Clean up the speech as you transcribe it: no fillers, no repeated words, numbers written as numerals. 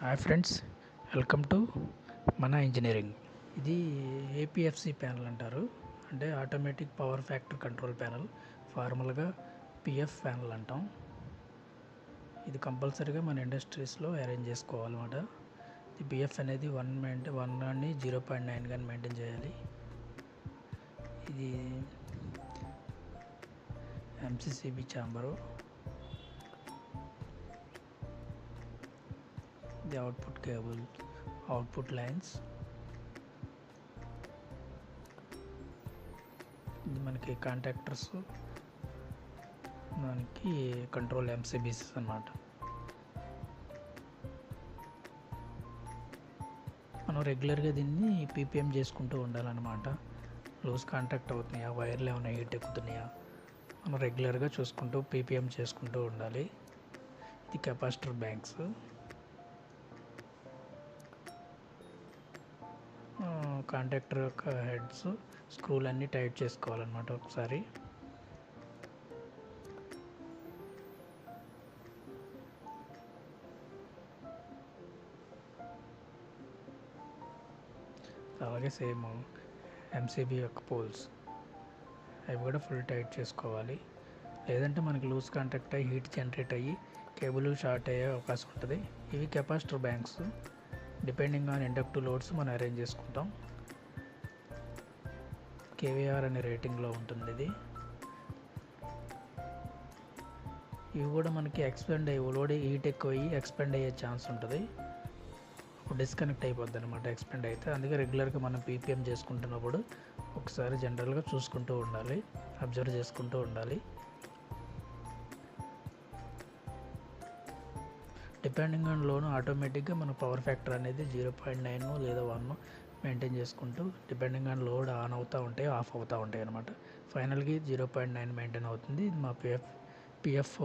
Hi friends, welcome to మన engineering. ఇది APFC panel అంటారు, అంటే automatic power factor control panel. ఫార్మల్గా పిఎఫ్ ప్యానల్ అంటాం. ఇది కంపల్సరీగా మన ఇండస్ట్రీస్లో అరేంజ్ చేసుకోవాలన్నమాట. ఈ పిఎఫ్ అనేది 1 అని 0.9 కానీ మెయింటైన్ చేయాలి. ఇది MCCB chamber. The output cable, output lines. ఇది మనకి కాంటాక్టర్స్, మనకి కంట్రోల్ ఎంసీబీస్ అన్నమాట. మనం రెగ్యులర్గా దీన్ని పీపీఎం చేసుకుంటూ ఉండాలన్నమాట. లూజ్ కాంటాక్ట్ అవుతున్నాయా, వైర్లు ఏమైనా హీట్ ఎక్కుతున్నాయా, మనం రెగ్యులర్గా చూసుకుంటూ పీపీఎం చేసుకుంటూ ఉండాలి. ఇది కెపాసిటర్ బ్యాంక్స్. కాంటాక్టర్ యొక్క హెడ్స్, స్క్రూలు అన్నీ టైట్ చేసుకోవాలన్నమాట ఒకసారి. అలాగే సేమ్ ఎంసీబీ యొక్క పోల్స్, అవి కూడా ఫుల్ టైట్ చేసుకోవాలి. లేదంటే మనకి లూజ్ కాంటాక్ట్ అయ్యి హీట్ జనరేట్ అయ్యి కేబుల్ షార్ట్ అయ్యే అవకాశం ఉంటుంది. ఇవి capacitor banks. Depending on inductive loads మనం అరేంజ్ చేసుకుంటాం. కేవీఆర్ అనే రేటింగ్లో ఉంటుంది ఇది. ఇవి కూడా మనకి ఎక్స్పెండ్ అయ్యి లోడ్ హీట్ ఎక్కువ అయ్యి ఎక్స్పెండ్ అయ్యే ఛాన్స్ ఉంటుంది. డిస్కనెక్ట్ అయిపోద్ది అనమాట ఎక్స్పెండ్ అయితే. అందుకే రెగ్యులర్గా మనం పీపీఎం చేసుకుంటున్నప్పుడు ఒకసారి జనరల్గా చూసుకుంటూ ఉండాలి, అబ్జర్వ్ చేసుకుంటూ ఉండాలి. డిపెండింగ్ ఆన్ లోన్ ఆటోమేటిక్గా మన పవర్ ఫ్యాక్టర్ అనేది 0.9 లేదా 1 మెయింటైన్ చేసుకుంటూ, డిపెండింగ్ ఆన్ లోడ్ ఆన్ అవుతూ ఉంటాయి, ఆఫ్ అవుతూ ఉంటాయి అనమాట. ఫైనల్గా 0.9 మెయింటైన్ అవుతుంది. ఇది మా పిఎఫ్